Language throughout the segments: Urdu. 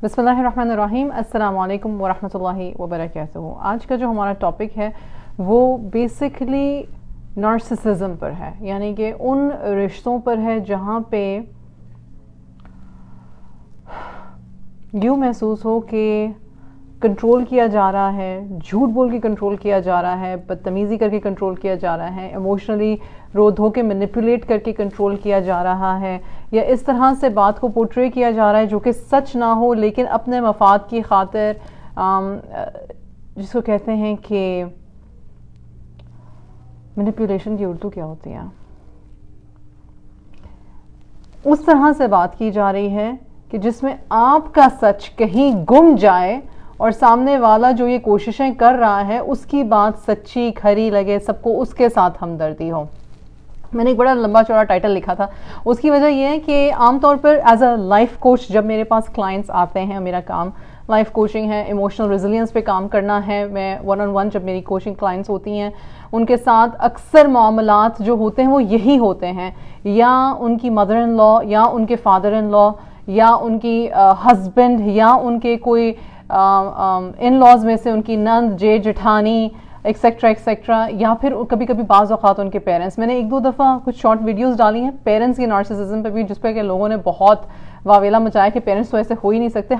بسم اللہ الرحمن الرحیم. السلام علیکم ورحمۃ اللہ وبرکاتہ. آج کا جو ہمارا ٹاپک ہے وہ بیسکلی نارسسزم پر ہے، یعنی کہ ان رشتوں پر ہے جہاں پہ یوں محسوس ہو کہ کنٹرول کیا جا رہا ہے، جھوٹ بول کے کنٹرول کیا جا رہا ہے، بدتمیزی کر کے کنٹرول کیا جا رہا ہے، ایموشنلی رو دھو کے مینیپولیٹ کر کے کنٹرول کیا جا رہا ہے، یا اس طرح سے بات کو پورٹری کیا جا رہا ہے جو کہ سچ نہ ہو لیکن اپنے مفاد کی خاطر جس کو کہتے ہیں کہ مینیپولیشن کی اردو کیا ہوتی ہے، اس طرح سے بات کی جا رہی ہے کہ جس میں آپ کا سچ کہیں گم جائے اور سامنے والا جو یہ کوششیں کر رہا ہے اس کی بات سچی کھری لگے، سب کو اس کے ساتھ ہمدردی ہو. میں نے ایک بڑا لمبا چوڑا ٹائٹل لکھا تھا. اس کی وجہ یہ ہے کہ عام طور پر ایز اے لائف کوچ جب میرے پاس کلائنٹس آتے ہیں، میرا کام لائف کوچنگ ہے، ایموشنل ریزیلینس پہ کام کرنا ہے. میں ون آن ون جب میری کوچنگ کلائنٹس ہوتی ہیں ان کے ساتھ اکثر معاملات جو ہوتے ہیں وہ یہی ہوتے ہیں، یا ان کی مدر ان لا یا ان کے فادر ان لا یا ان کی ہسبینڈ یا ان کے کوئی ان لاز میں سے ان کی نند، جیٹھانی ایکسیکٹرا ایکسیکٹرا، یا پھر کبھی کبھی بعض اوقات ان کے پیرنٹس. میں نے ایک دو دفعہ کچھ شارٹ ویڈیوز ڈالی ہیں پیرنٹس کی نارسسزم پہ بھی، جس پہ کہ لوگوں نے بہت واویلا مچایا کہ پیرنٹس تو ایسے ہو ہی نہیں سکتے.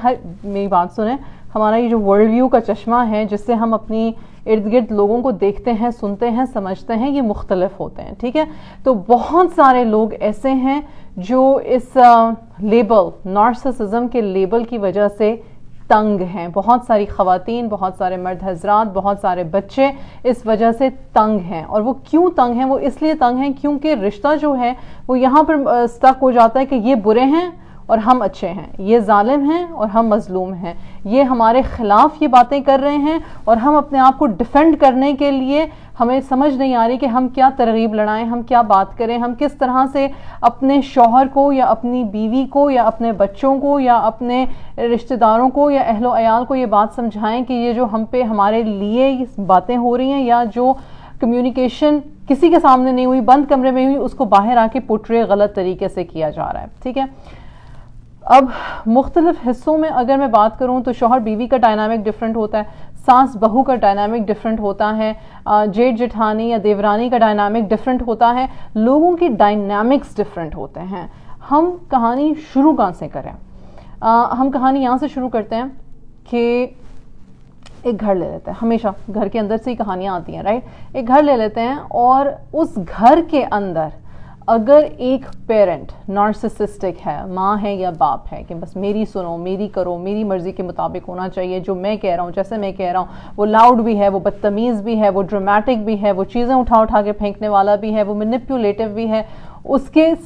میری بات سنیں، ہمارا یہ جو ورلڈ ویو کا چشمہ ہے جس سے ہم اپنی ارد گرد لوگوں کو دیکھتے ہیں، سنتے ہیں، سمجھتے ہیں، یہ مختلف ہوتے ہیں. ٹھیک ہے، تو بہت سارے لوگ ایسے ہیں جو اس لیبل نارسسزم کے لیبل کی وجہ سے تنگ ہیں. بہت ساری خواتین، بہت سارے مرد حضرات، بہت سارے بچے اس وجہ سے تنگ ہیں. اور وہ کیوں تنگ ہیں؟ وہ اس لیے تنگ ہیں کیونکہ رشتہ جو ہے وہ یہاں پر سٹک ہو جاتا ہے کہ یہ برے ہیں اور ہم اچھے ہیں، یہ ظالم ہیں اور ہم مظلوم ہیں، یہ ہمارے خلاف یہ باتیں کر رہے ہیں اور ہم اپنے آپ کو ڈیفینڈ کرنے کے لیے ہمیں سمجھ نہیں آ رہی کہ ہم کیا ترغیب لڑائیں، ہم کیا بات کریں، ہم کس طرح سے اپنے شوہر کو یا اپنی بیوی کو یا اپنے بچوں کو یا اپنے رشتہ داروں کو یا اہل و عیال کو یہ بات سمجھائیں کہ یہ جو ہم پہ ہمارے لیے باتیں ہو رہی ہیں یا جو کمیونیکیشن کسی کے سامنے نہیں ہوئی، بند کمرے میں ہوئی، اس کو باہر آ کے پورٹری غلط طریقے سے کیا جا رہا ہے. ٹھیک ہے، اب مختلف حصوں میں اگر میں بات کروں تو شوہر بیوی کا ڈائنامک ڈفرینٹ ہوتا ہے، ساس بہو کا ڈائنامک ڈفرینٹ ہوتا ہے، جیٹھ جٹھانی یا دیورانی کا ڈائنامک ڈفرینٹ ہوتا ہے، لوگوں کی ڈائنامکس ڈفرینٹ ہوتے ہیں. ہم کہانی شروع کہاں سے کریں؟ ہم کہانی یہاں سے شروع کرتے ہیں کہ ایک گھر لے لیتے ہیں. ہمیشہ گھر کے اندر سے ہی کہانیاں آتی ہیں، رائٹ؟ ایک گھر لے لیتے ہیں اور اس گھر کے اندر اگر ایک پیرنٹ نارسسسٹک ہے، ماں ہے یا باپ ہے، کہ بس میری سنو، میری کرو، میری مرضی کے مطابق ہونا چاہیے، جو میں کہہ رہا ہوں، جیسے میں کہہ رہا ہوں، وہ لاؤڈ بھی ہے، وہ بدتمیز بھی ہے، وہ ڈرامیٹک بھی ہے، وہ چیزیں اٹھا کے پھینکنے والا بھی ہے، وہ مینیپولیٹو بھی ہے،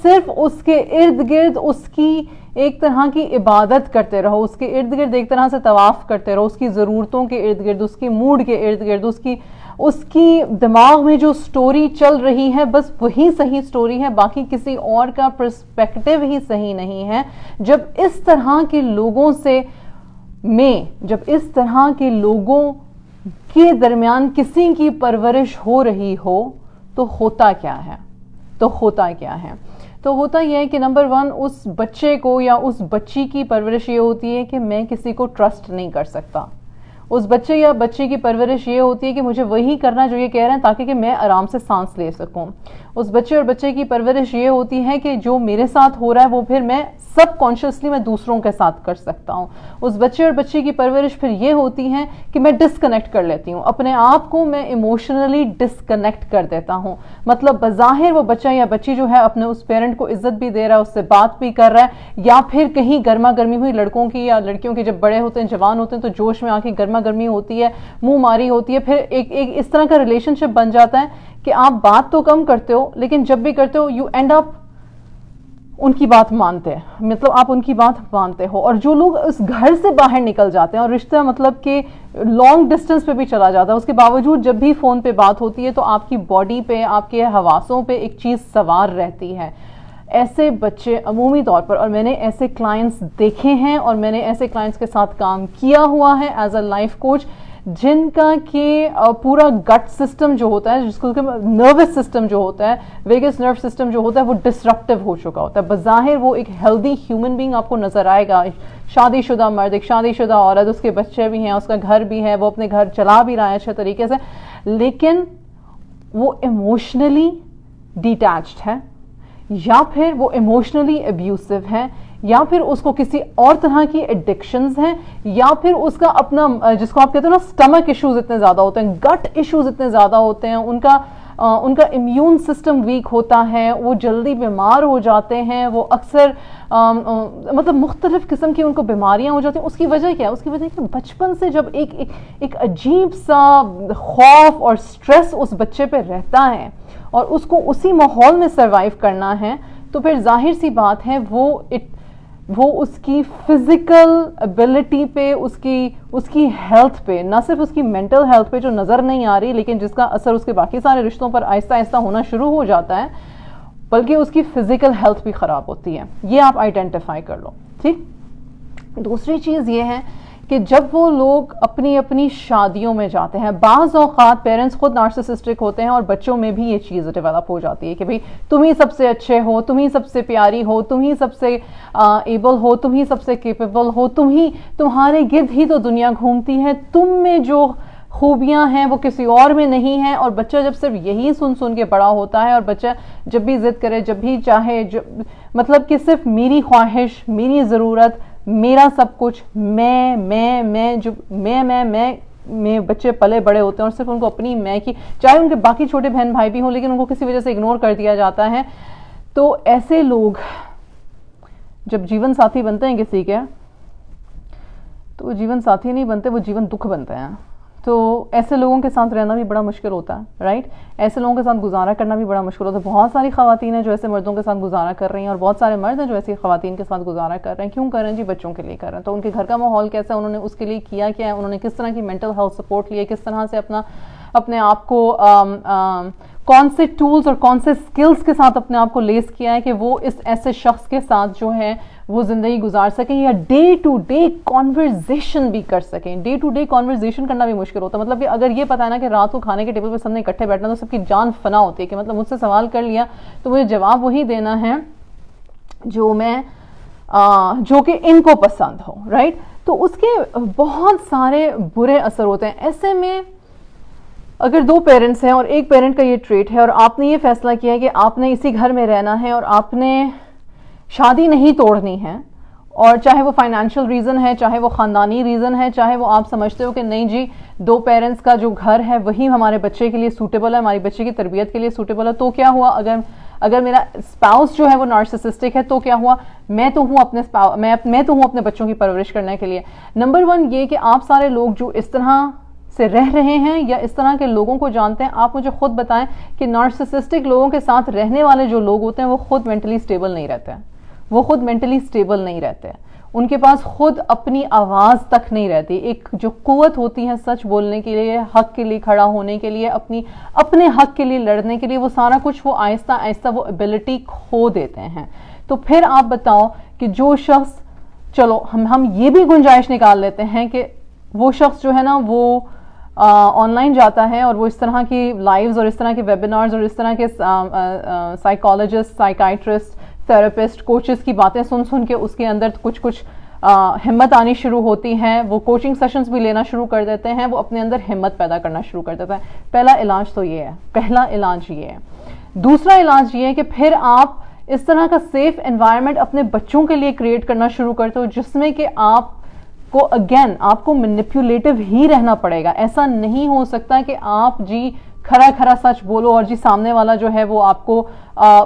صرف اس کے ارد گرد اس کی ایک طرح کی عبادت کرتے رہو، اس کے ارد گرد ایک طرح سے طواف کرتے رہو، اس کی ضرورتوں کے ارد گرد، اس کی موڈ کے ارد گرد، اس کی دماغ میں جو سٹوری چل رہی ہے بس وہی صحیح سٹوری ہے، باقی کسی اور کا پرسپیکٹیو ہی صحیح نہیں ہے. جب اس طرح کے لوگوں جب اس طرح کے لوگوں کے درمیان کسی کی پرورش ہو رہی ہو تو ہوتا کیا ہے؟ تو ہوتا یہ ہے کہ نمبر 1 اس بچے کو یا اس بچی کی پرورش یہ ہوتی ہے کہ میں کسی کو ٹرسٹ نہیں کر سکتا. اس بچے یا بچی کی پرورش یہ ہوتی ہے کہ مجھے وہی کرنا جو یہ کہہ رہے ہیں تاکہ کہ میں آرام سے سانس لے سکوں. اس بچے اور بچے کی پرورش یہ ہوتی ہے کہ جو میرے ساتھ ہو رہا ہے وہ پھر میں سب کانشیسلی میں دوسروں کے ساتھ کر سکتا ہوں. اس بچے اور بچی کی پرورش پھر یہ ہوتی ہے کہ میں ڈسکنیکٹ کر لیتی ہوں اپنے آپ کو، میں ایموشنلی ڈسکنیکٹ کر دیتا ہوں. مطلب بظاہر وہ بچہ یا بچی جو ہے اپنے اس پیرنٹ کو عزت بھی دے رہا ہے، اس سے بات بھی کر رہا ہے، یا پھر کہیں گرما گرمی ہوئی لڑکوں کی یا لڑکیوں کی، جب بڑے ہوتے ہیں، جوان ہوتے ہیں، تو جوش میں آ کے گرما گرمی ہوتی ہے، منہ ماری ہوتی ہے، پھر ایک اس طرح کا ریلیشن شپ بن جاتا ہے کہ آپ بات تو کم کرتے ہو لیکن جب بھی کرتے ہو یو اینڈ اپ ان کی بات مانتے ہیں، مطلب آپ ان کی بات مانتے ہو. اور جو لوگ اس گھر سے باہر نکل جاتے ہیں اور رشتہ مطلب کہ لانگ ڈسٹینس پہ بھی چلا جاتا ہے، اس کے باوجود جب بھی فون پہ بات ہوتی ہے تو آپ کی باڈی پہ، آپ کے حواسوں پہ ایک چیز سوار رہتی ہے. ایسے بچے عمومی طور پر، اور میں نے ایسے کلائنٹس دیکھے ہیں اور میں نے ایسے کلائنٹس کے ساتھ کام کیا ہوا ہے ایز اے لائف کوچ، جن کا کہ پورا گٹ سسٹم جو ہوتا ہے، جس کو نروس سسٹم جو ہوتا ہے، ویگس نرو سسٹم جو ہوتا ہے، وہ ڈسرپٹیو ہو چکا ہوتا ہے. بظاہر وہ ایک ہیلدی ہیومن بینگ آپ کو نظر آئے گا، شادی شدہ مرد، ایک شادی شدہ عورت، اس کے بچے بھی ہیں، اس کا گھر بھی ہے، وہ اپنے گھر چلا بھی رہا ہے اچھے طریقے سے، لیکن وہ ایموشنلی ڈیٹیچڈ ہے، یا پھر وہ ایموشنلی ابیوسو ہے، یا پھر اس کو کسی اور طرح کی ایڈکشنز ہیں، یا پھر اس کا اپنا جس کو آپ کہتے ہیں نا اسٹمک ایشوز اتنے زیادہ ہوتے ہیں، گٹ ایشوز اتنے زیادہ ہوتے ہیں، ان کا امیون سسٹم ویک ہوتا ہے، وہ جلدی بیمار ہو جاتے ہیں، وہ اکثر مطلب مختلف قسم کی ان کو بیماریاں ہو جاتی ہیں. اس کی وجہ کیا ہے؟ اس کی وجہ کہ بچپن سے جب ایک عجیب سا خوف اور سٹریس اس بچے پہ رہتا ہے اور اس کو اسی ماحول میں سروائیو کرنا ہے، تو پھر ظاہر سی بات ہے وہ اس کی فزیکل ابیلٹی پہ، اس کی ہیلتھ پہ، نہ صرف اس کی مینٹل ہیلتھ پہ جو نظر نہیں آ رہی لیکن جس کا اثر اس کے باقی سارے رشتوں پر آہستہ آہستہ ہونا شروع ہو جاتا ہے، بلکہ اس کی فزیکل ہیلتھ بھی خراب ہوتی ہے. یہ آپ آئیڈینٹیفائی کر لو. ٹھیک. دوسری چیز یہ ہے کہ جب وہ لوگ اپنی شادیوں میں جاتے ہیں، بعض اوقات پیرنٹس خود نارسسسٹک ہوتے ہیں اور بچوں میں بھی یہ چیز ڈیولپ ہو جاتی ہے کہ بھئی تم ہی سب سے اچھے ہو، تم ہی سب سے پیاری ہو، تم ہی سب سے ایبل ہو، تم ہی سب سے کیپیبل ہو، تمہارے گرد ہی تو دنیا گھومتی ہے، تم میں جو خوبیاں ہیں وہ کسی اور میں نہیں ہیں. اور بچہ جب صرف یہی سن کے بڑا ہوتا ہے، اور بچہ جب بھی ضد کرے، جب بھی چاہے، مطلب کہ صرف میری خواہش، میری ضرورت، میرا سب کچھ، میں بچے پلے بڑے ہوتے ہیں اور صرف ان کو اپنی میں کی، چاہے ان کے باقی چھوٹے بہن بھائی بھی ہوں لیکن ان کو کسی وجہ سے اگنور کر دیا جاتا ہے. تو ایسے لوگ جب جیون ساتھی بنتے ہیں کسی کے، تو وہ جیون ساتھی نہیں بنتے، وہ جیون دکھ بنتے ہیں. تو ایسے لوگوں کے ساتھ رہنا بھی بڑا مشکل ہوتا ہے، رائٹ. ایسے لوگوں کے ساتھ گزارا کرنا بھی بڑا مشکل ہوتا ہے. بہت ساری خواتین ہیں جو ایسے مردوں کے ساتھ گزارا کر رہی ہیں، اور بہت سارے مرد ہیں جو ایسی خواتین کے ساتھ گزارا کر رہے ہیں. کیوں کر رہے ہیں جی؟ بچوں کے لیے کر رہے ہیں. تو ان کے گھر کا ماحول کیسا ہے، انہوں نے اس کے لیے کیا کیا ہے، انہوں نے کس طرح کی مینٹل ہیلتھ سپورٹ لیا، کس طرح سے اپنے آپ کو کون سے ٹولز اور کون سے سکلز کے ساتھ اپنے آپ کو لیس کیا ہے کہ وہ اس ایسے شخص کے ساتھ جو ہے وہ زندگی گزار سکیں، یا ڈے ٹو ڈے کانورزیشن بھی کر سکیں. ڈے ٹو ڈے کانورزیشن کرنا بھی مشکل ہوتا ہے. مطلب کہ اگر یہ پتا ہے نا کہ رات کو کھانے کے ٹیبل پہ سب نے اکٹھے بیٹھنا، تو سب کی جان فنا ہوتی ہے کہ مطلب مجھ سے سوال کر لیا تو مجھے جواب وہی دینا ہے جو کہ ان کو پسند ہو، رائٹ. تو اس کے بہت سارے برے اثر ہوتے ہیں. ایسے میں اگر دو پیرنٹس ہیں اور ایک پیرنٹ کا یہ ٹریٹ ہے، اور آپ نے یہ فیصلہ کیا ہے کہ آپ نے اسی گھر میں رہنا ہے اور آپ نے شادی نہیں توڑنی ہے، اور چاہے وہ فائنینشیل ریزن ہے، چاہے وہ خاندانی ریزن ہے، چاہے وہ آپ سمجھتے ہو کہ نہیں جی دو پیرنٹس کا جو گھر ہے وہی ہمارے بچے کے لیے سوٹیبل ہے، ہماری بچے کی تربیت کے لیے سوٹیبل ہے، تو کیا ہوا اگر میرا اسپاؤس جو ہے وہ نارسسسٹک ہے، تو کیا ہوا؟ میں تو ہوں اپنے بچوں کی پرورش کرنے کے لیے. نمبر 1 یہ کہ آپ سارے لوگ جو اس طرح سے رہ رہے ہیں یا اس طرح کے لوگوں کو جانتے ہیں، آپ مجھے خود بتائیں کہ نارسسسٹک لوگوں کے ساتھ رہنے والے جو لوگ ہوتے ہیں وہ خود مینٹلی سٹیبل نہیں رہتے ہیں. وہ خود مینٹلی سٹیبل نہیں رہتے. ان کے پاس خود اپنی آواز تک نہیں رہتی. ایک جو قوت ہوتی ہے سچ بولنے کے لیے، حق کے لیے کھڑا ہونے کے لیے، اپنے حق کے لیے لڑنے کے لیے، وہ سارا کچھ وہ آہستہ آہستہ وہ ایبلٹی کھو دیتے ہیں. تو پھر آپ بتاؤ کہ جو شخص، چلو ہم یہ بھی گنجائش نکال لیتے ہیں کہ وہ شخص جو ہے نا وہ آن لائن جاتا ہے اور وہ اس طرح کی لائیوز اور اس طرح کے ویبینارز اور اس طرح کے سائیکالوجسٹ، سائیکائٹرسٹ، تھراپسٹ، کوچز کی باتیں سن کے اس کے اندر کچھ ہمت آنی شروع ہوتی ہے. وہ کوچنگ سیشنز بھی لینا شروع کر دیتے ہیں، وہ اپنے اندر ہمت پیدا کرنا شروع کر دیتا ہے. پہلا علاج تو یہ ہے. دوسرا علاج یہ ہے کہ پھر آپ اس طرح کا سیف انوائرمنٹ اپنے بچوں کے لیے کریٹ کرنا شروع کرتے ہو جس میں کہ آپ کو مینیپولیٹو ہی رہنا پڑے گا. ایسا نہیں ہو سکتا کہ آپ جی کھرا سچ بولو اور جی سامنے والا جو ہے وہ آپ کو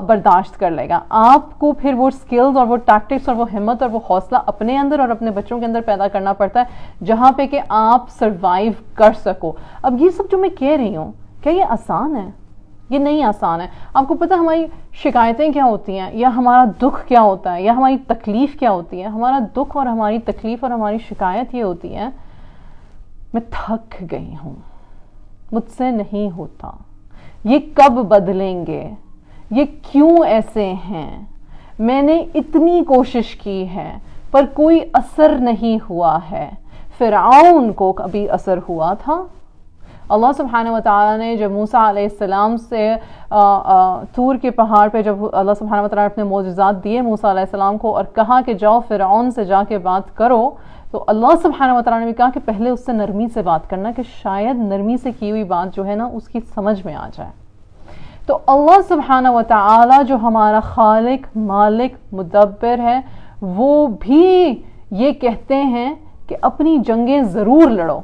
برداشت کر لے گا. آپ کو پھر وہ سکلز اور وہ ٹیکٹکس اور وہ ہمت اور وہ حوصلہ اپنے اندر اور اپنے بچوں کے اندر پیدا کرنا پڑتا ہے جہاں پہ کہ آپ سروائیو کر سکو. اب یہ سب جو میں کہہ رہی ہوں، کیا یہ آسان ہے؟ یہ نہیں آسان ہے. آپ کو پتہ ہماری شکایتیں کیا ہوتی ہیں، یا ہمارا دکھ کیا ہوتا ہے، یا ہماری تکلیف کیا ہوتی ہے؟ ہمارا دکھ اور ہماری تکلیف اور ہماری شکایت یہ ہوتی ہے، میں تھک گئی ہوں، مجھ سے نہیں ہوتا، یہ کب بدلیں گے، یہ کیوں ایسے ہیں، میں نے اتنی کوشش کی ہے پر کوئی اثر نہیں ہوا ہے، فرعون کو کبھی اثر ہوا تھا؟ اللہ سبحانہ و تعالیٰ نے جب موسیٰ علیہ السلام سے طور کے پہاڑ پہ جب اللہ سبحانہ و تعالیٰ نے اپنے معجزات دیے موسیٰ علیہ السلام کو اور کہا کہ جاؤ فرعون سے جا کے بات کرو، تو اللہ سبحانہ و تعالیٰ نے بھی کہا کہ پہلے اس سے نرمی سے بات کرنا، کہ شاید نرمی سے کی ہوئی بات جو ہے نا اس کی سمجھ میں آ جائے۔ تو اللہ سبحانہ و تعالیٰ جو ہمارا خالق، مالک، مدبر ہے، وہ بھی یہ کہتے ہیں کہ اپنی جنگیں ضرور لڑو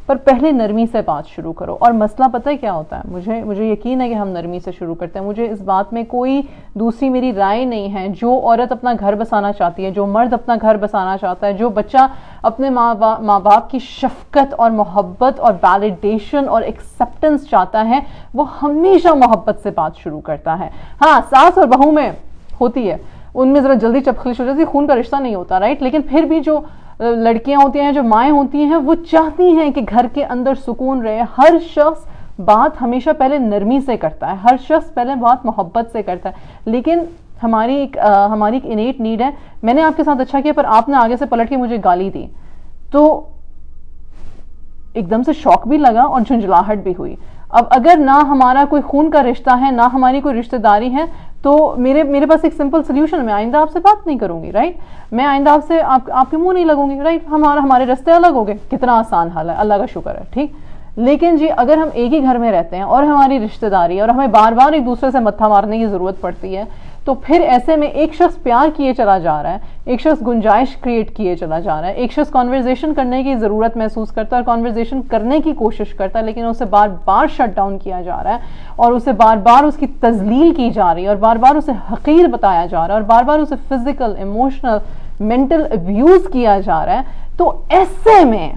پر پہلے نرمی سے بات شروع کرو۔ اور مسئلہ پتہ ہے کیا ہوتا ہے؟ مجھے یقین ہے کہ ہم نرمی سے شروع کرتے ہیں، مجھے اس بات میں کوئی دوسری میری رائے نہیں ہے۔ جو عورت اپنا گھر بسانا چاہتی ہے، جو مرد اپنا گھر بسانا چاہتا ہے، جو بچہ اپنے ماں باپ کی شفقت اور محبت اور ویلیڈیشن اور ایکسیپٹنس چاہتا ہے، وہ ہمیشہ محبت سے بات شروع کرتا ہے۔ ہاں، ساس اور بہو میں ہوتی ہے، ان میں ذرا جلدی چپخلش ہو جاتی ہے، خون کا رشتہ نہیں ہوتا، رائٹ؟ لیکن پھر بھی جو لڑکیاں ہوتی ہیں، جو مائیں ہوتی ہیں، وہ چاہتی ہیں کہ گھر کے اندر سکون رہے۔ ہر شخص بات ہمیشہ پہلے نرمی سے کرتا ہے، ہر شخص پہلے بات محبت سے کرتا ہے، لیکن ہماری ایک انیٹ نیڈ ہے، میں نے آپ کے ساتھ اچھا کیا پر آپ نے آگے سے پلٹ کے مجھے گالی دی، تو ایک دم سے شوق بھی لگا اور جھنجھلاہٹ بھی ہوئی۔ اب اگر نہ ہمارا کوئی خون کا رشتہ ہے، نہ ہماری کوئی رشتہ داری ہے، تو میرے پاس ایک سمپل سلیوشن، میں آئندہ آپ سے بات نہیں کروں گی، رائٹ؟ میں آئندہ آپ سے آپ کے منہ نہیں لگوں گی، رائٹ؟ ہمارے رستے الگ ہو گئے، کتنا آسان حال ہے، اللہ کا شکر ہے، ٹھیک؟ لیکن جی اگر ہم ایک ہی گھر میں رہتے ہیں اور ہماری رشتہ داری اور ہمیں بار بار ایک دوسرے سے متھا مارنے کی ضرورت پڑتی ہے، تو پھر ایسے میں ایک شخص پیار کیے چلا جا رہا ہے، ایک شخص گنجائش کریٹ کیے چلا جا رہا ہے، ایک شخص کانورزیشن کرنے کی ضرورت محسوس کرتا ہے اور کانورزیشن کرنے کی کوشش کرتا ہے، لیکن اسے بار بار شٹ ڈاؤن کیا جا رہا ہے اور اسے بار بار اس کی تذلیل کی جا رہی ہے اور بار بار اسے حقیر بتایا جا رہا ہے اور بار بار اسے فزیکل، ایموشنل، مینٹل ابیوز کیا جا رہا ہے، تو ایسے میں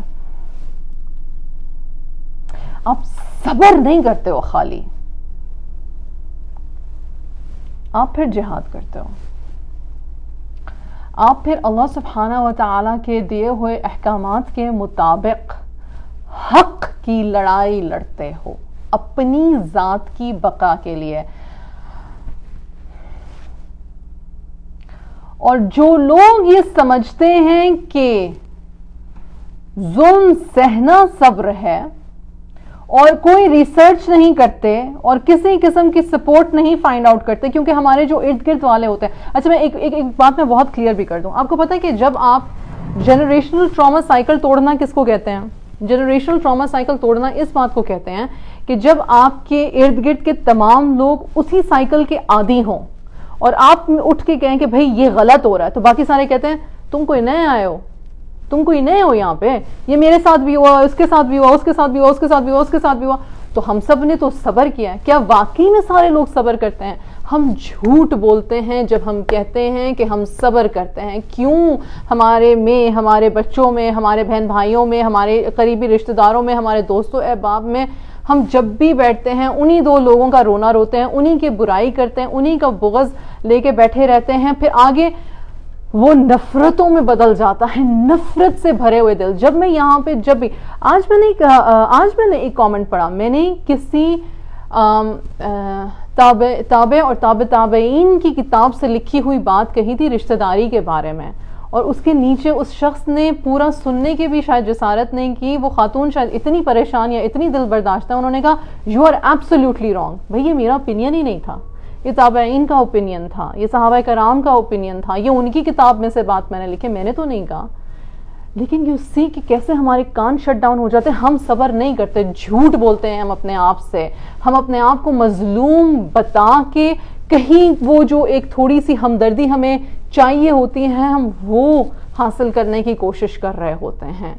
آپ صبر نہیں کرتے ہو، خالی آپ پھر جہاد کرتے ہو، آپ پھر اللہ سبحانہ و تعالیٰ کے دیے ہوئے احکامات کے مطابق حق کی لڑائی لڑتے ہو اپنی ذات کی بقا کے لیے۔ اور جو لوگ یہ سمجھتے ہیں کہ ظلم سہنا صبر ہے اور کوئی ریسرچ نہیں کرتے اور کسی قسم کی سپورٹ نہیں فائنڈ آؤٹ کرتے، کیونکہ ہمارے جو ارد گرد والے ہوتے ہیں، اچھا میں ایک بات میں بہت کلیئر بھی کر دوں، آپ کو پتہ ہے کہ جب آپ جنریشنل ٹراما سائیکل توڑنا کس کو کہتے ہیں؟ جنریشنل ٹراما سائیکل توڑنا اس بات کو کہتے ہیں کہ جب آپ کے ارد گرد کے تمام لوگ اسی سائیکل کے عادی ہوں اور آپ اٹھ کے کہیں کہ بھئی یہ غلط ہو رہا ہے، تو باقی سارے کہتے ہیں تم کوئی نئے آئے ہو، تم کوئی نئے ہو یہاں پہ، یہ میرے ساتھ بھی ہوا، اس کے ساتھ بھی ہوا، اس کے ساتھ بھی ہوا، اس کے ساتھ بھی ہوا، اس کے ساتھ بھی ہوا، تو ہم سب نے تو صبر کیا ہے۔ کیا واقعی میں سارے لوگ صبر کرتے ہیں؟ ہم جھوٹ بولتے ہیں جب ہم کہتے ہیں کہ ہم صبر کرتے ہیں۔ کیوں؟ ہمارے بچوں میں، ہمارے بہن بھائیوں میں، ہمارے قریبی رشتہ داروں میں، ہمارے دوستوں احباب میں، ہم جب بھی بیٹھتے ہیں انہی دو لوگوں کا رونا روتے ہیں، انہی کی برائی کرتے ہیں، انہی کا بغض لے کے بیٹھے رہتے ہیں، پھر آگے وہ نفرتوں میں بدل جاتا ہے، نفرت سے بھرے ہوئے دل۔ جب میں یہاں پہ آج میں نے ایک کامنٹ پڑھا، میں نے کسی تابع اور تابعین کی کتاب سے لکھی ہوئی بات کہی تھی رشتہ داری کے بارے میں، اور اس کے نیچے اس شخص نے پورا سننے کی بھی شاید جسارت نہیں کی، وہ خاتون شاید اتنی پریشان یا اتنی دل برداشت ہے، انہوں نے کہا یو آر ایبسلیوٹلی رانگ۔ بھئی یہ میرا اوپینین ہی نہیں تھا، یہ تابعین کا اوپینین تھا، یہ صحابہ کرام کا اوپینین تھا، یہ ان کی کتاب میں سے بات میں نے لکھی، میں نے تو نہیں کہا۔ لیکن یو سی کہ کیسے ہمارے کان شٹ ڈاؤن ہو جاتے ہیں، ہم صبر نہیں کرتے، جھوٹ بولتے ہیں ہم اپنے آپ سے، ہم اپنے آپ کو مظلوم بتا کے کہیں وہ جو ایک تھوڑی سی ہمدردی ہمیں چاہیے ہوتی ہے ہم وہ حاصل کرنے کی کوشش کر رہے ہوتے ہیں۔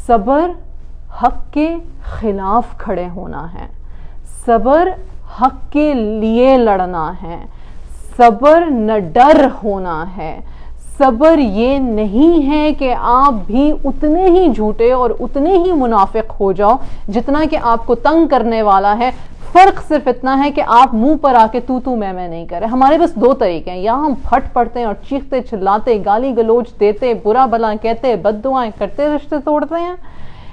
صبر حق کے خلاف کھڑے ہونا ہے، صبر حق کے لیے لڑنا ہے، صبر نہ ڈر ہونا ہے، صبر یہ نہیں ہے کہ آپ بھی اتنے ہی جھوٹے اور اتنے ہی منافق ہو جاؤ جتنا کہ آپ کو تنگ کرنے والا ہے۔ فرق صرف اتنا ہے کہ آپ منہ پر آ کے تو میں نہیں کرے۔ ہمارے بس دو طریقے ہیں، یا ہم پھٹ پڑتے ہیں اور چیختے چلاتے گالی گلوچ دیتے برا بلا کہتے بد دعائیں کرتے رشتے توڑتے ہیں،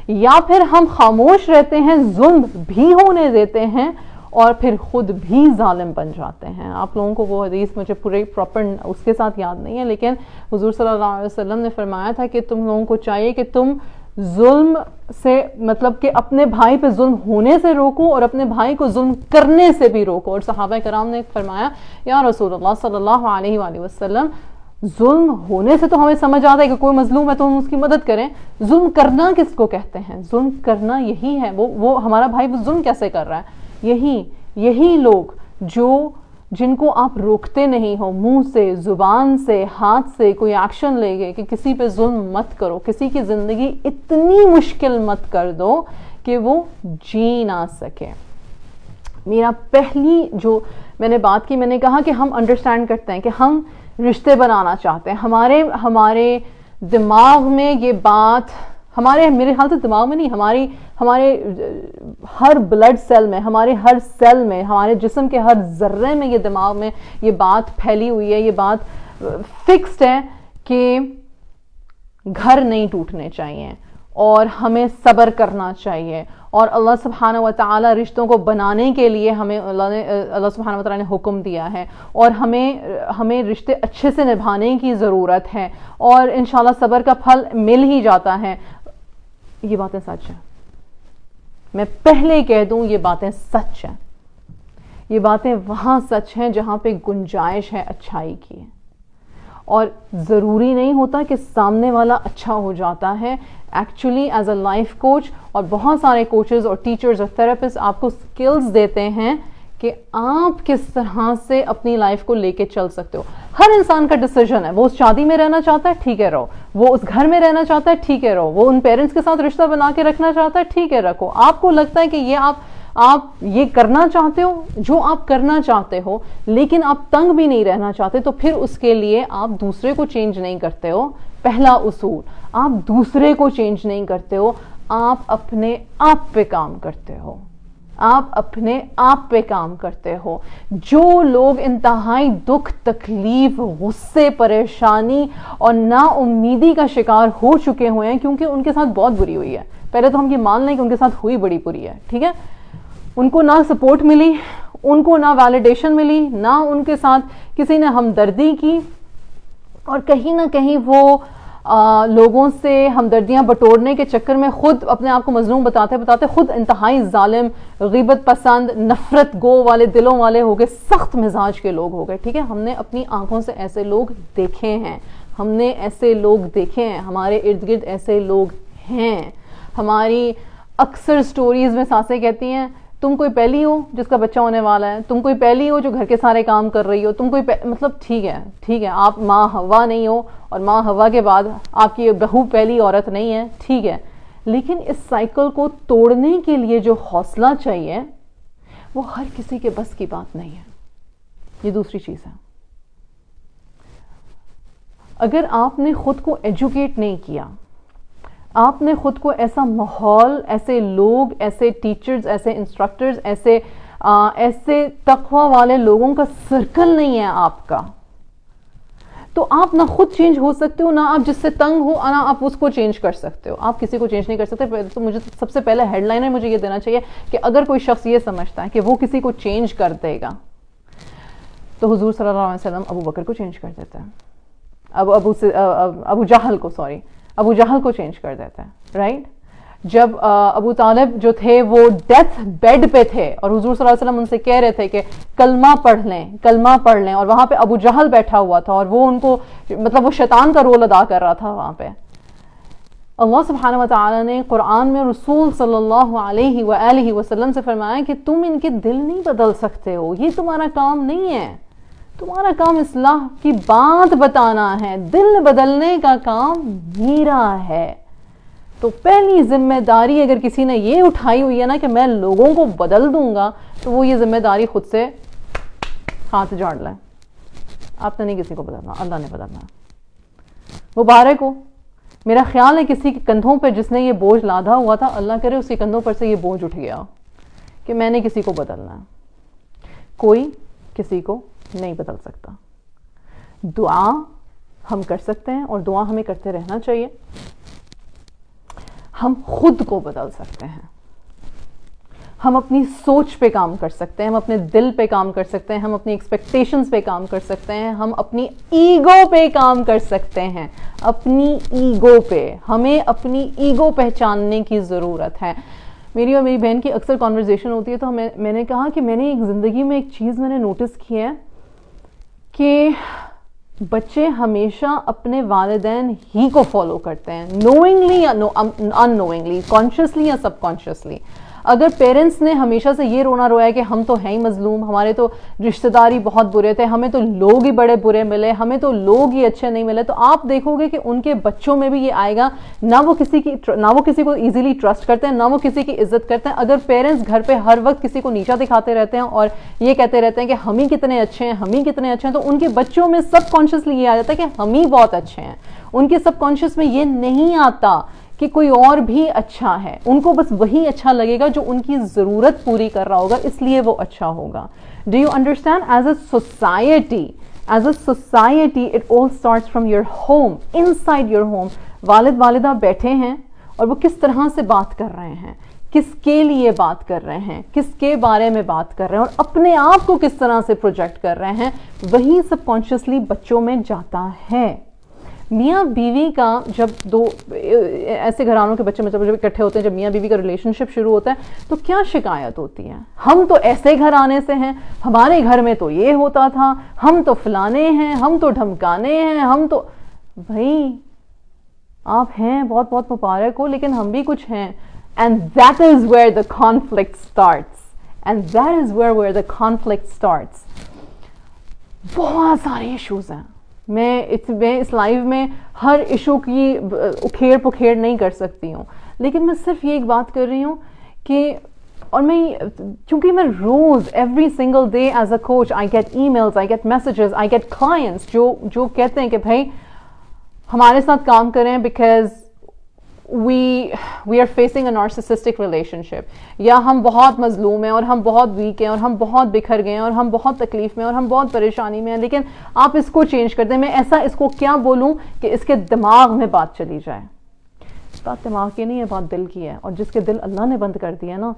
یا پھر ہم خاموش رہتے ہیں، ظلم بھی ہونے دیتے ہیں اور پھر خود بھی ظالم بن جاتے ہیں۔ آپ لوگوں کو وہ حدیث مجھے پورے پراپر اس کے ساتھ یاد نہیں ہے، لیکن حضور صلی اللہ علیہ وسلم نے فرمایا تھا کہ تم لوگوں کو چاہیے کہ تم ظلم سے مطلب کہ اپنے بھائی پہ ظلم ہونے سے روکو اور اپنے بھائی کو ظلم کرنے سے بھی روکو. اور صحابہ کرام نے فرمایا یا رسول اللہ صلی اللہ علیہ وآلہ وسلم ظلم ہونے سے تو ہمیں سمجھ آتا ہے کہ کوئی مظلوم ہے تو ہم اس کی مدد کریں. ظلم کرنا کس کو کہتے ہیں؟ ظلم کرنا یہی ہے. وہ ہمارا بھائی وہ ظلم کیسے کر رہا ہے؟ یہی لوگ جن کو آپ روکتے نہیں ہو، منہ سے، زبان سے، ہاتھ سے کوئی ایکشن لے گئے کہ کسی پہ ظلم مت کرو، کسی کی زندگی اتنی مشکل مت کر دو کہ وہ جی نہ سکے. میرا پہلی جو میں نے بات کی، میں نے کہا کہ ہم انڈرسٹینڈ کرتے ہیں کہ ہم رشتے بنانا چاہتے ہیں. ہمارے دماغ میں یہ بات، میرے خیال سے دماغ میں نہیں، ہمارے ہر بلڈ سیل میں، ہمارے ہر سیل میں، ہمارے جسم کے ہر ذرے میں، یہ دماغ میں یہ بات پھیلی ہوئی ہے، یہ بات فکسڈ ہے کہ گھر نہیں ٹوٹنے چاہیے اور ہمیں صبر کرنا چاہیے. اور اللہ سبحانہ و تعالی رشتوں کو بنانے کے لیے اللہ سبحانہ و تعالی نے حکم دیا ہے، اور ہمیں رشتے اچھے سے نبھانے کی ضرورت ہے، اور انشاءاللہ صبر کا پھل مل ہی جاتا ہے. یہ باتیں سچ ہیں، میں پہلے کہہ دوں یہ باتیں سچ ہیں. یہ باتیں وہاں سچ ہیں جہاں پہ گنجائش ہے اچھائی کی، اور ضروری نہیں ہوتا کہ سامنے والا اچھا ہو جاتا ہے. Actually as a life coach, اور بہت سارے کوچز اور ٹیچرز اور تھراپسٹ آپ کو سکلز دیتے ہیں کہ آپ کس طرح سے اپنی لائف کو لے کے چل سکتے ہو. ہر انسان کا ڈیسیجن ہے، وہ اس شادی میں رہنا چاہتا ہے، ٹھیک ہے رہو. وہ اس گھر میں رہنا چاہتا ہے، ٹھیک ہے رہو. وہ ان پیرنٹس کے ساتھ رشتہ بنا کے رکھنا چاہتا ہے، ٹھیک ہے رکھو. آپ کو لگتا ہے کہ یہ آپ یہ کرنا چاہتے ہو جو آپ کرنا چاہتے ہو، لیکن آپ تنگ بھی نہیں رہنا چاہتے، تو پھر اس کے لیے آپ دوسرے کو چینج نہیں کرتے ہو. پہلا اصول، آپ دوسرے کو چینج نہیں کرتے ہو، آپ اپنے آپ پہ کام کرتے ہو. آپ اپنے آپ پہ کام کرتے ہو. جو لوگ انتہائی دکھ، تکلیف، غصے، پریشانی اور نا امیدی کا شکار ہو چکے ہوئے ہیں کیونکہ ان کے ساتھ بہت بری ہوئی ہے. پہلے تو ہم یہ مان لیں کہ ان کے ساتھ ہوئی بڑی بری ہے، ٹھیک ہے. ان کو نہ سپورٹ ملی، ان کو نہ ویلیڈیشن ملی، نہ ان کے ساتھ کسی نے ہمدردی کی، اور کہیں نہ کہیں وہ لوگوں سے ہمدردیاں بٹورنے کے چکر میں خود اپنے آپ کو مظلوم بتاتے بتاتے خود انتہائی ظالم، غیبت پسند، نفرت گو والے دلوں والے ہو گئے، سخت مزاج کے لوگ ہو گئے. ٹھیک ہے، ہم نے اپنی آنکھوں سے ایسے لوگ دیکھے ہیں، ہم نے ایسے لوگ دیکھے ہیں، ہمارے ارد گرد ایسے لوگ ہیں. ہماری اکثر سٹوریز میں ساسیں کہتی ہیں تم کوئی پہلی ہو جس کا بچہ ہونے والا ہے، تم کوئی پہلی ہو جو گھر کے سارے کام کر رہی ہو، تم کوئی مطلب ٹھیک ہے آپ ماں حوا نہیں ہو، اور ماں حوا کے بعد آپ کی بہو پہلی عورت نہیں ہے، ٹھیک ہے، لیکن اس سائیکل کو توڑنے کے لیے جو حوصلہ چاہیے وہ ہر کسی کے بس کی بات نہیں ہے. یہ دوسری چیز ہے. اگر آپ نے خود کو ایجوکیٹ نہیں کیا، آپ نے خود کو ایسا ماحول، ایسے لوگ، ایسے ٹیچرز، ایسے انسٹرکٹرز، ایسے تقوی والے لوگوں کا سرکل نہیں ہے آپ کا، تو آپ نہ خود چینج ہو سکتے ہو، نہ آپ جس سے تنگ ہو نہ آپ اس کو چینج کر سکتے ہو. آپ کسی کو چینج نہیں کر سکتے. تو مجھے سب سے پہلے ہیڈ لائنر مجھے یہ دینا چاہیے کہ اگر کوئی شخص یہ سمجھتا ہے کہ وہ کسی کو چینج کر دے گا، تو حضور صلی اللہ علیہ وسلم ابو بکر کو چینج کر دیتا ہے، ابو جہل کو چینج کر دیتا ہے. رائٹ؟ جب ابو طالب جو تھے وہ ڈیتھ بیڈ پہ تھے اور حضور صلی اللہ علیہ وسلم ان سے کہہ رہے تھے کہ کلمہ پڑھ لیں، اور وہاں پہ ابو جہل بیٹھا ہوا تھا اور وہ ان کو مطلب وہ شیطان کا رول ادا کر رہا تھا وہاں پہ. اللہ سبحانہ و تعالی نے قرآن میں رسول صلی اللہ علیہ وآلہ وسلم سے فرمایا کہ تم ان کے دل نہیں بدل سکتے ہو، یہ تمہارا کام نہیں ہے، تمہارا کام اصلاح کی بات بتانا ہے، دل بدلنے کا کام میرا ہے. تو پہلی ذمہ داری اگر کسی نے یہ اٹھائی ہوئی ہے نا کہ میں لوگوں کو بدل دوں گا، تو وہ یہ ذمہ داری خود سے ہاتھ جھاڑ لیں. آپ نے نہیں کسی کو بدلنا، اللہ نے بدلنا. مبارک ہو. میرا خیال ہے کسی کے کندھوں پہ جس نے یہ بوجھ لادا ہوا تھا، اللہ کرے اس کے کندھوں پر سے یہ بوجھ اٹھ گیا کہ میں نے کسی کو بدلنا. کوئی کسی کو نہیں بدل سکتا. دعا ہم کر سکتے ہیں اور دعا ہمیں کرتے رہنا چاہیے. ہم خود کو بدل سکتے ہیں. ہم اپنی سوچ پہ کام کر سکتے ہیں, ہم اپنے دل پہ کام کر سکتے ہیں, ہم اپنی ایکسپیکٹیشنز پہ کام کر سکتے ہیں, ہم اپنی ایگو پہ کام کر سکتے ہیں, اپنی ایگو پہ. ہمیں اپنی ایگو پہچاننے کی ضرورت ہے. میری اور میری بہن کی اکثر کانورزیشن ہوتی ہے, تو میں نے کہا کہ میں نے ایک زندگی میں ایک چیز میں نے نوٹس کی ہے کہ بچے ہمیشہ اپنے والدین ہی کو فالو کرتے ہیں, نوئنگلی یا ان نوئنگلی, کانشیسلی یا سب کانشیسلی. اگر پیرنٹس نے ہمیشہ سے یہ رونا رویا ہے کہ ہم تو ہیں ہی مظلوم, ہمارے تو رشتہ داری بہت برے تھے, ہمیں تو لوگ ہی بڑے برے ملے, ہمیں تو لوگ ہی اچھے نہیں ملے, تو آپ دیکھو گے کہ ان کے بچوں میں بھی یہ آئے گا. نہ وہ کسی کو ایزیلی ٹرسٹ کرتے ہیں, نہ وہ کسی کی عزت کرتے ہیں. اگر پیرنٹس گھر پہ ہر وقت کسی کو نیچا دکھاتے رہتے ہیں اور یہ کہتے رہتے ہیں کہ ہم ہی کتنے اچھے ہیں, ہم ہی کتنے اچھے ہیں, تو ان کے بچوں میں سب کانشیسلی یہ آ جاتا ہے کہ ہم ہی بہت اچھے ہیں. ان کے سب کانشیس میں یہ نہیں آتا کہ کوئی اور بھی اچھا ہے. ان کو بس وہی اچھا لگے گا جو ان کی ضرورت پوری کر رہا ہوگا, اس لیے وہ اچھا ہوگا. Do you understand? As a society it all starts from your home, in side your home. والد والدہ بیٹھے ہیں اور وہ کس طرح سے بات کر رہے ہیں, کس کے لیے بات کر رہے ہیں, کس کے بارے میں بات کر رہے ہیں, اور اپنے آپ کو کس طرح سے پروجیکٹ کر رہے ہیں, وہی سب کانشیسلی بچوں میں جاتا ہے. میاں بیوی کا جب دو ایسے گھرانوں کے بچے مطلب جب اکٹھے ہوتے ہیں, جب میاں بیوی کا ریلیشن شپ شروع ہوتا ہے, تو کیا شکایت ہوتی ہے؟ ہم تو ایسے گھرانے سے ہیں, ہمارے گھر میں تو یہ ہوتا تھا, ہم تو فلانے ہیں, ہم تو ڈھمکانے ہیں, ہم تو. بھائی آپ ہیں, بہت بہت مبارک ہو, لیکن ہم بھی کچھ ہیں. And that is where the conflict starts. And that is where the conflict starts. بہت سارے ایشوز ہیں. میں اس لائیو میں ہر ایشو کی اکھیڑ پکھیڑ نہیں کر سکتی ہوں, لیکن میں صرف یہ ایک بات کر رہی ہوں کہ, اور میں چونکہ میں روز every single day as a coach I get emails, I get messages, I get clients جو کہتے ہیں کہ بھائی ہمارے ساتھ کام کریں because we are facing a narcissistic relationship, یا ہم بہت مظلوم ہیں اور ہم بہت ویک ہیں اور ہم بہت بکھر گئے ہیں اور ہم بہت تکلیف میں اور ہم بہت پریشانی میں ہیں, لیکن آپ اس کو چینج کر دیں. میں ایسا اس کو کیا بولوں کہ اس کے دماغ میں بات چلی جائے؟ بات دماغ کی نہیں ہے, بات دل کی ہے. اور جس کے دل اللہ نے بند کر دیا نا,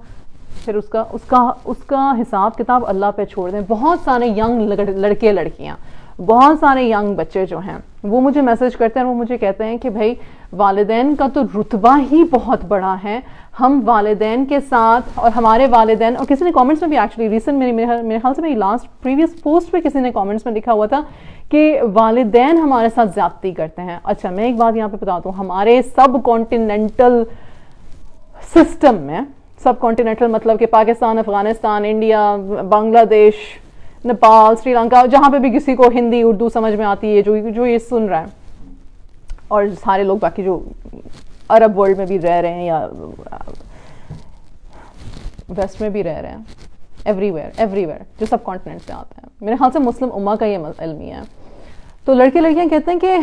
پھر اس کا حساب کتاب اللہ پہ چھوڑ دیں. بہت سارے ینگ لڑکے لڑکیاں, بہت سارے ینگ بچے جو ہیں وہ مجھے میسج کرتے ہیں, وہ مجھے کہتے ہیں کہ بھائی والدین کا تو رتبہ ہی بہت بڑا ہے, ہم والدین کے ساتھ, اور ہمارے والدین, اور کسی نے کامنٹس میں بھی ایکچولی ریسنٹ میرے خیال سے میری لاسٹ پریویس پوسٹ پہ کسی نے کامنٹس میں لکھا ہوا تھا کہ والدین ہمارے ساتھ زیادتی کرتے ہیں. اچھا میں ایک بات یہاں پہ بتا دوں, ہمارے سب کانٹیننٹل سسٹم میں, سب کانٹیننٹل مطلب کہ پاکستان, افغانستان, انڈیا, بنگلہ دیش, نیپال, سری لنکا, جہاں پہ بھی کسی کو ہندی اردو سمجھ میں آتی ہے, جو یہ سن رہا ہے, اور سارے لوگ باقی جو عرب ورلڈ میں بھی رہ رہے ہیں یا ویسٹ میں بھی رہ رہے ہیں, ایوری ویئر جو سب کانٹیننٹ سے آتے ہیں, میرے خیال سے مسلم امہ کا یہ علمی ہے. تو لڑکے لڑکیاں کہتے ہیں کہ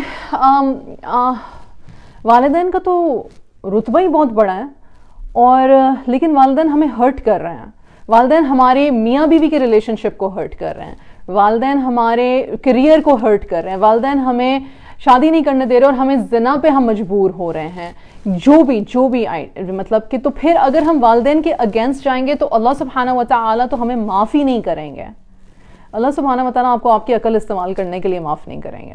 والدین کا تو رتبہ ہی بہت بڑا ہے, اور لیکن والدین ہمیں ہرٹ کر رہے ہیں, والدین ہمارے میاں بیوی کے ریلیشن شپ کو ہرٹ کر رہے ہیں, والدین ہمارے کیریئر کو ہرٹ کر رہے ہیں, والدین ہمیں شادی نہیں کرنے دے رہے اور ہمیں زنا پہ ہم مجبور ہو رہے ہیں, جو بھی مطلب کہ. تو پھر اگر ہم والدین کے اگینسٹ جائیں گے تو اللہ سبحانہ و تعالیٰ تو ہمیں معاف ہی نہیں کریں گے. اللہ سبحانہ و تعالیٰ آپ کو آپ کی عقل استعمال کرنے کے لیے معاف نہیں کریں گے.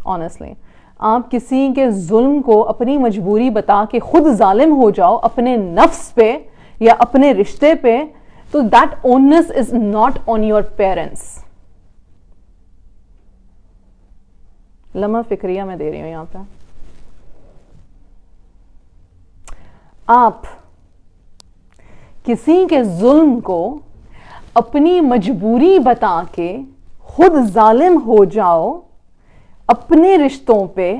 آنیسٹلی آپ کسی کے ظلم کو اپنی مجبوری بتا کے خود ظالم ہو جاؤ اپنے نفس پہ یا اپنے رشتے پہ, تو that onus is not on your parents. لمحہ فکریہ میں دے رہی ہوں یہاں پہ. آپ کسی کے ظلم کو اپنی مجبوری بتا کے خود ظالم ہو جاؤ اپنے رشتوں پہ,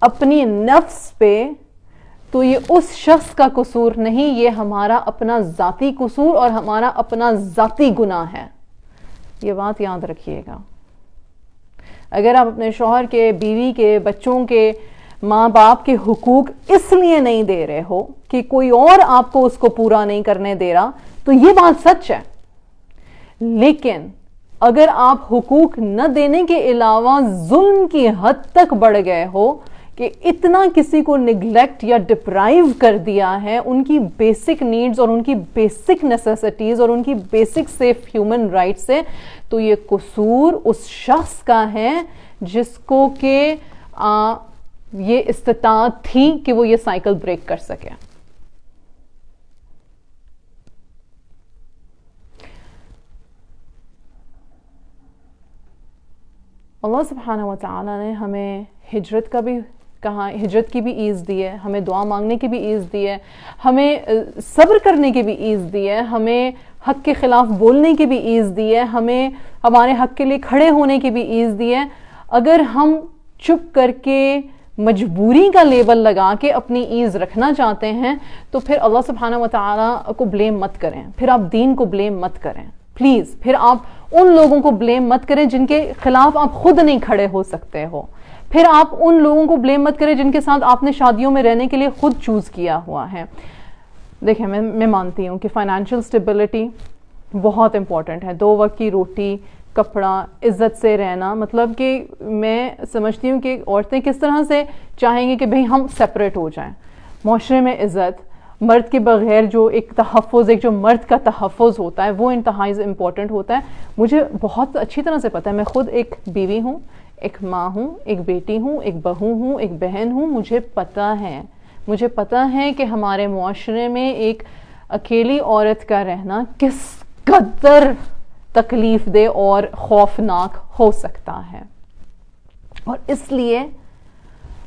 اپنی نفس پہ, تو یہ اس شخص کا قصور نہیں, یہ ہمارا اپنا ذاتی قصور اور ہمارا اپنا ذاتی گناہ ہے. یہ بات یاد رکھیے گا. اگر آپ اپنے شوہر کے, بیوی کے, بچوں کے, ماں باپ کے حقوق اس لیے نہیں دے رہے ہو کہ کوئی اور آپ کو اس کو پورا نہیں کرنے دے رہا, تو یہ بات سچ ہے. لیکن اگر آپ حقوق نہ دینے کے علاوہ ظلم کی حد تک بڑھ گئے ہو کہ اتنا کسی کو نگلیکٹ یا ڈپرائیو کر دیا ہے ان کی بیسک نیڈز اور ان کی بیسک نیسیسٹیز اور ان کی بیسک سیف ہیومن رائٹ سے، تو یہ قصور اس شخص کا ہے جس کو کہ یہ استطاعت تھی کہ وہ یہ سائیکل بریک کر سکے. اللہ سبحانہ و تعالیٰ نے ہمیں ہجرت کا بھی کہا، ہجرت کی بھی ایز دی ہے، ہمیں دعا مانگنے کی بھی ایز دی ہے، ہمیں صبر کرنے کی بھی ایز دی ہے، ہمیں حق کے خلاف بولنے کی بھی ایز دی ہے، ہمیں ہمارے حق کے لیے کھڑے ہونے کی بھی ایز دی ہے. اگر ہم چپ کر کے مجبوری کا لیبل لگا کے اپنی ایز رکھنا چاہتے ہیں تو پھر اللہ سبحانہ و تعالیٰ کو بلیم مت کریں، پھر آپ دین کو بلیم مت کریں پلیز. پھر آپ ان لوگوں کو بلیم مت کریں جن کے خلاف آپ خود نہیں کھڑے ہو سکتے ہو. پھر آپ ان لوگوں کو بلیم مت کریں جن کے ساتھ آپ نے شادیوں میں رہنے کے لیے خود چوز کیا ہوا ہے. دیکھیں میں مانتی ہوں کہ فائنینشیل سٹیبلٹی بہت امپورٹنٹ ہے، 2 وقت کی روٹی، کپڑا، عزت سے رہنا. مطلب کہ میں سمجھتی ہوں کہ عورتیں کس طرح سے چاہیں گی کہ بھئی ہم سیپریٹ ہو جائیں. معاشرے میں عزت، مرد کے بغیر جو ایک تحفظ، ایک جو مرد کا تحفظ ہوتا ہے وہ انتہائی امپورٹنٹ ہوتا ہے. مجھے بہت اچھی طرح سے پتہ ہے، میں خود ایک بیوی ہوں، ایک ماں ہوں، ایک بیٹی ہوں، ایک بہو ہوں، ایک بہن ہوں. مجھے پتہ ہے کہ ہمارے معاشرے میں ایک اکیلی عورت کا رہنا کس قدر تکلیف دہ اور خوفناک ہو سکتا ہے. اور اس لیے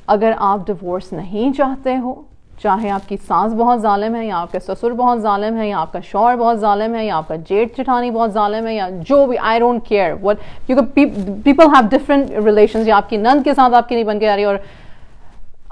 اگر آپ ڈیورس نہیں چاہتے ہو، چاہے آپ کی ساس بہت ظالم ہے یا آپ کا سسر بہت ظالم ہے یا آپ کا شوہر بہت ظالم ہے یا آپ کا جیٹھ جٹھانی بہت ظالم ہے یا جو بھی، آئی ڈونٹ کیئر وٹ، کیونکہ پیپل ہیو ڈفرنٹ ریلیشنز. یا آپ کی نند کے ساتھ آپ کی نہیں بن کے آ رہی. اور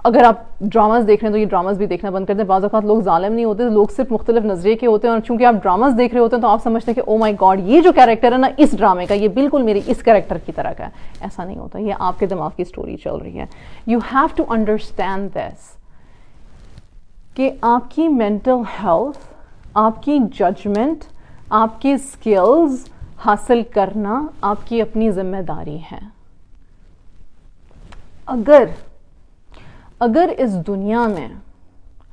اگر آپ ڈراماز دیکھ رہے ہیں تو یہ ڈراماز بھی دیکھنا بند کر دیں. بعض اوقات لوگ ظالم نہیں ہوتے، لوگ صرف مختلف نظریے کے ہوتے ہیں، اور چونکہ آپ ڈراماز دیکھ رہے ہوتے ہیں تو آپ سمجھتے ہیں کہ او مائی گاڈ یہ جو کیریکٹر ہے نا اس ڈرامے کا، یہ بالکل میری اس کیریکٹر کی طرح کا ہے. ایسا نہیں ہوتا، یہ آپ کے دماغ کی سٹوری چل رہی ہے. You have to understand this کہ آپ کی مینٹل ہیلتھ، آپ کی ججمنٹ، آپ کی سکلز حاصل کرنا آپ کی اپنی ذمہ داری ہے. اگر اس دنیا میں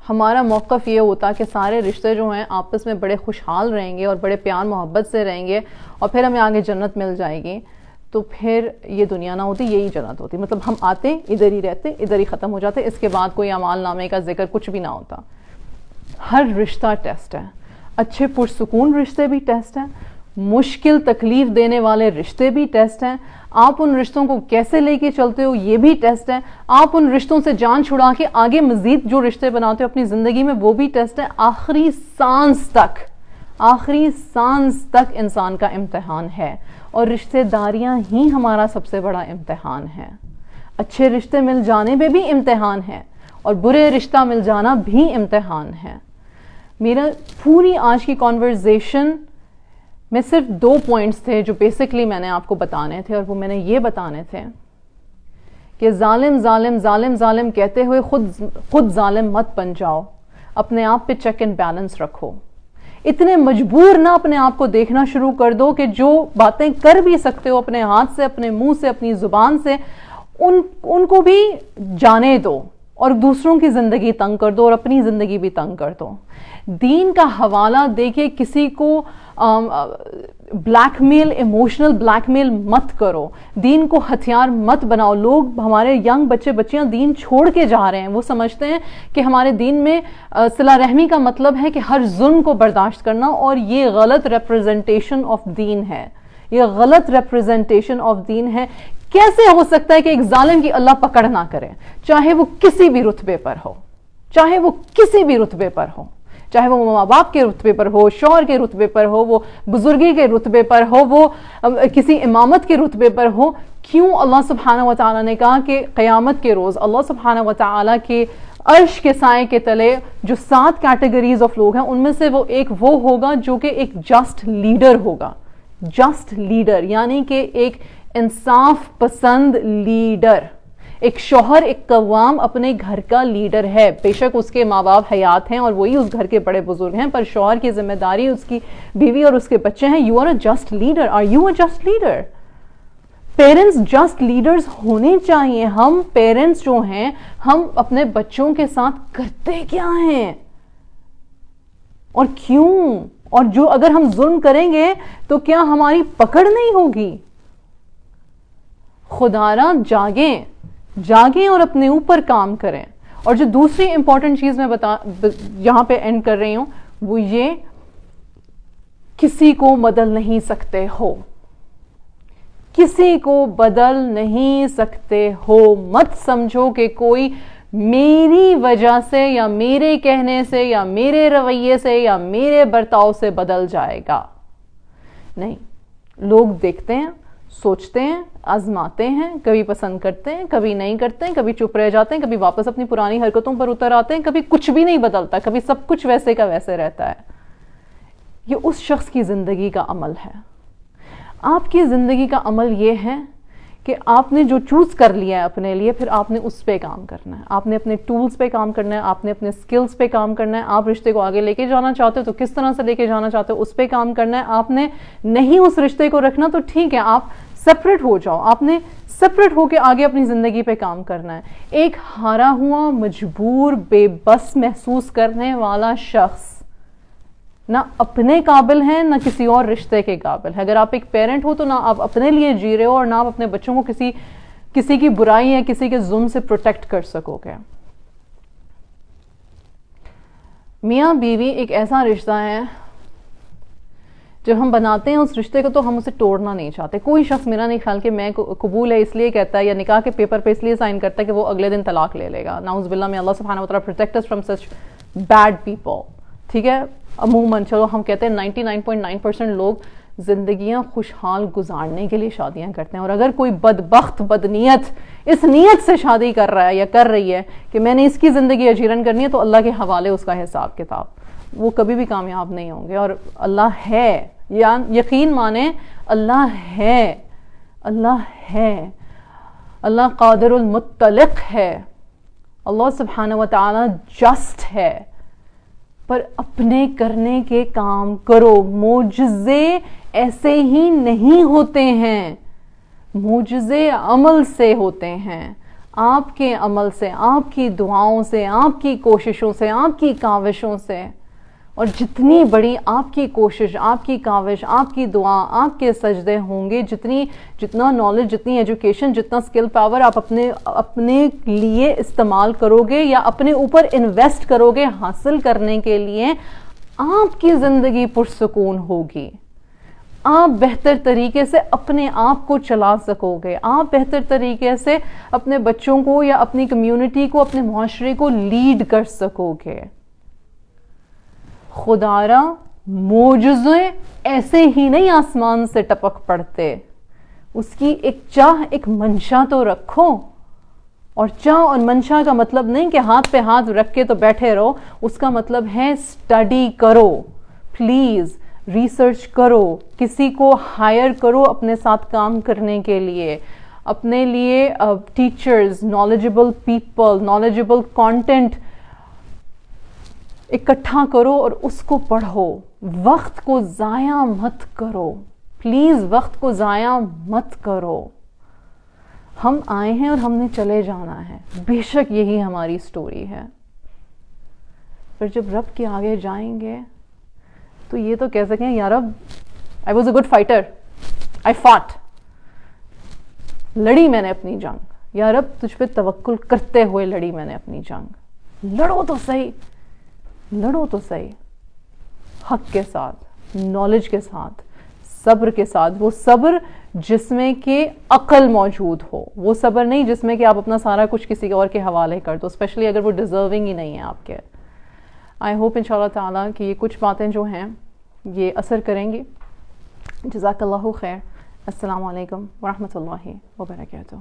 ہمارا موقف یہ ہوتا کہ سارے رشتے جو ہیں آپس میں بڑے خوشحال رہیں گے اور بڑے پیار محبت سے رہیں گے اور پھر ہمیں آگے جنت مل جائے گی، تو پھر یہ دنیا نہ ہوتی، یہی جنت ہوتی. مطلب ہم آتے ادھر ہی رہتے، ادھر ہی ختم ہو جاتے، اس کے بعد کوئی اعمال نامے کا ذکر کچھ بھی نہ ہوتا. ہر رشتہ ٹیسٹ ہے، اچھے پرسکون رشتے بھی ٹیسٹ ہیں، مشکل تکلیف دینے والے رشتے بھی ٹیسٹ ہیں. آپ ان رشتوں کو کیسے لے کے چلتے ہو یہ بھی ٹیسٹ ہے. آپ ان رشتوں سے جان چھڑا کے آگے مزید جو رشتے بناتے ہو اپنی زندگی میں وہ بھی ٹیسٹ ہے. آخری سانس تک انسان کا امتحان ہے، اور رشتہ داریاں ہی ہمارا سب سے بڑا امتحان ہے. اچھے رشتے مل جانے پہ بھی امتحان ہے اور برے رشتہ مل جانا بھی امتحان ہے. میرا پوری آج کی کانورزیشن میں صرف 2 پوائنٹس تھے جو بیسکلی میں نے آپ کو بتانے تھے، اور وہ میں نے یہ بتانے تھے کہ ظالم ظالم ظالم ظالم کہتے ہوئے خود ظالم مت بن جاؤ. اپنے آپ پہ چیک اینڈ بیلنس رکھو. اتنے مجبور نہ اپنے آپ کو دیکھنا شروع کر دو کہ جو باتیں کر بھی سکتے ہو اپنے ہاتھ سے، اپنے منہ سے، اپنی زبان سے، ان کو بھی جانے دو اور دوسروں کی زندگی تنگ کر دو اور اپنی زندگی بھی تنگ کر دو. دین کا حوالہ دے کے کسی کو بلیک میل، ایموشنل بلیک میل مت کرو. دین کو ہتھیار مت بناؤ. لوگ، ہمارے ینگ بچیاں دین چھوڑ کے جا رہے ہیں. وہ سمجھتے ہیں کہ ہمارے دین میں صلہ رحمی کا مطلب ہے کہ ہر ظلم کو برداشت کرنا، اور یہ غلط ریپرزنٹیشن آف دین ہے. یہ غلط ریپرزنٹیشن آف دین ہے. کیسے ہو سکتا ہے کہ ایک ظالم کی اللہ پکڑ نہ کرے، چاہے وہ کسی بھی رتبے پر ہو، چاہے وہ کسی بھی رتبے پر ہو، چاہے وہ ماں باپ کے رتبے پر ہو، شوہر کے رتبے پر ہو، وہ بزرگی کے رتبے پر ہو، وہ کسی امامت کے رتبے پر ہو. کیوں اللہ سبحانہ و تعالیٰ نے کہا کہ قیامت کے روز اللہ سبحانہ و تعالیٰ کے عرش کے سائے کے تلے جو 7 کیٹیگریز آف لوگ ہیں ان میں سے ایک وہ ہوگا جو کہ ایک جسٹ لیڈر ہوگا. جسٹ لیڈر یعنی کہ ایک انصاف پسند لیڈر. ایک شوہر، ایک قوام اپنے گھر کا لیڈر ہے. بے شک اس کے ماں باپ حیات ہیں اور وہی اس گھر کے بڑے بزرگ ہیں، پر شوہر کی ذمہ داری اس کی بیوی اور اس کے بچے ہیں. You are a just leader. Are you a just leader? Parents just leaders ہونے چاہیے. ہم پیرنٹس جو ہیں ہم اپنے بچوں کے ساتھ کرتے کیا ہیں اور کیوں, اور جو اگر ہم ظلم کریں گے تو کیا ہماری پکڑ نہیں ہوگی؟ خدارا جاگیں اور اپنے اوپر کام کریں. اور جو دوسری امپورٹنٹ چیز میں یہاں پہ اینڈ کر رہی ہوں وہ یہ, کسی کو بدل نہیں سکتے ہو, کسی کو بدل نہیں سکتے ہو. مت سمجھو کہ کوئی میری وجہ سے یا میرے کہنے سے یا میرے رویے سے یا میرے برتاؤ سے بدل جائے گا. نہیں, لوگ دیکھتے ہیں, سوچتے ہیں, آزماتے ہیں, کبھی پسند کرتے ہیں, کبھی نہیں کرتے ہیں, کبھی چپ رہ جاتے ہیں, کبھی واپس اپنی پرانی حرکتوں پر اتر آتے ہیں, کبھی کچھ بھی نہیں بدلتا, کبھی سب کچھ ویسے کا ویسے رہتا ہے. یہ اس شخص کی زندگی کا عمل ہے. آپ کی زندگی کا عمل یہ ہے کہ آپ نے جو چوز کر لیا ہے اپنے لیے, پھر آپ نے اس پہ کام کرنا ہے, آپ نے اپنے ٹولز پہ کام کرنا ہے, آپ نے اپنے سکلز پہ کام کرنا ہے. آپ رشتے کو آگے لے کے جانا چاہتے ہو تو کس طرح سے لے کے جانا چاہتے ہو اس پہ کام کرنا ہے. آپ نے نہیں اس رشتے کو رکھنا تو ٹھیک ہے, آپ سپریٹ ہو جاؤ, آپ نے سپریٹ ہو کے آگے اپنی زندگی پہ کام کرنا ہے. ایک ہارا ہوا, مجبور, بے بس محسوس کرنے والا شخص نہ اپنے قابل ہیں نہ کسی اور رشتے کے قابل ہے. اگر آپ ایک پیرنٹ ہو تو نہ آپ اپنے لیے جی رہے ہو اور نہ آپ اپنے بچوں کو کسی کی برائی یا کسی کے ظلم سے پروٹیکٹ کر سکو گے. میاں بیوی ایک ایسا رشتہ ہے جب ہم بناتے ہیں اس رشتے کو تو ہم اسے توڑنا نہیں چاہتے. کوئی شخص میرا نہیں خیال کہ میں قبول ہے اس لیے کہتا ہے یا نکاح کے پیپر پہ اس لیے سائن کرتا ہے کہ وہ اگلے دن طلاق لے لے گا. نعوذ باللہ, میں اللہ سبحانہ وتعالی پروٹیکٹ اس فرام سچ بیڈ پیپل. ٹھیک ہے, عموماً چلو ہم کہتے ہیں 99.9% لوگ زندگیاں خوشحال گزارنے کے لیے شادیاں کرتے ہیں. اور اگر کوئی بدبخت بدنیت اس نیت سے شادی کر رہا ہے یا کر رہی ہے کہ میں نے اس کی زندگی اجیرن کرنی ہے تو اللہ کے حوالے اس کا حساب کتاب, وہ کبھی بھی کامیاب نہیں ہوں گے. اور اللہ ہے, یا یقین مانیں, اللہ ہے, اللہ ہے, اللہ قادر المطلق ہے, اللہ سبحانہ وتعالی جسٹ ہے. پر اپنے کرنے کے کام کرو. معجزے ایسے ہی نہیں ہوتے ہیں, معجزے عمل سے ہوتے ہیں. آپ کے عمل سے, آپ کی دعاؤں سے, آپ کی کوششوں سے, آپ کی کاوشوں سے. اور جتنی بڑی آپ کی کوشش, آپ کی کاوش, آپ کی دعا, آپ کے سجدے ہوں گے, جتنا نالج, جتنی ایجوکیشن, جتنا سکل پاور آپ اپنے لیے استعمال کرو گے یا اپنے اوپر انویسٹ کرو گے حاصل کرنے کے لیے, آپ کی زندگی پرسکون ہوگی. آپ بہتر طریقے سے اپنے آپ کو چلا سکو گے, آپ بہتر طریقے سے اپنے بچوں کو یا اپنی کمیونٹی کو, اپنے معاشرے کو لیڈ کر سکو گے. خدارا معجزے ایسے ہی نہیں آسمان سے ٹپک پڑتے, اس کی ایک چاہ, ایک منشا تو رکھو. اور چاہ اور منشا کا مطلب نہیں کہ ہاتھ پہ ہاتھ رکھ کے تو بیٹھے رہو, اس کا مطلب ہے اسٹڈی کرو, پلیز ریسرچ کرو, کسی کو ہائر کرو اپنے ساتھ کام کرنے کے لیے, اپنے لیے teachers, knowledgeable people, knowledgeable content اکٹھا کرو اور اس کو پڑھو. وقت کو ضائع مت کرو, پلیز وقت کو ضائع مت کرو. ہم آئے ہیں اور ہم نے چلے جانا ہے, بے شک یہی ہماری سٹوری ہے. پھر جب رب کے آگے جائیں گے تو یہ تو کہہ سکیں, یا رب I was a good fighter, I fought, لڑی میں نے اپنی جنگ. یا رب تجھ پہ توکل کرتے ہوئے لڑی میں نے اپنی جنگ. لڑو تو صحیح, لڑو تو صحیح, حق کے ساتھ, نالج کے ساتھ, صبر کے ساتھ. وہ صبر جس میں کہ عقل موجود ہو, وہ صبر نہیں جس میں کہ آپ اپنا سارا کچھ کسی اور کے حوالے کر دو, اسپیشلی اگر وہ ڈیزرونگ ہی نہیں ہے آپ کے. آئی ہوپ انشاءاللہ تعالیٰ کہ یہ کچھ باتیں جو ہیں یہ اثر کریں گی. جزاک اللہ خیر. السلام علیکم ورحمۃ اللہ وبرکاتہ.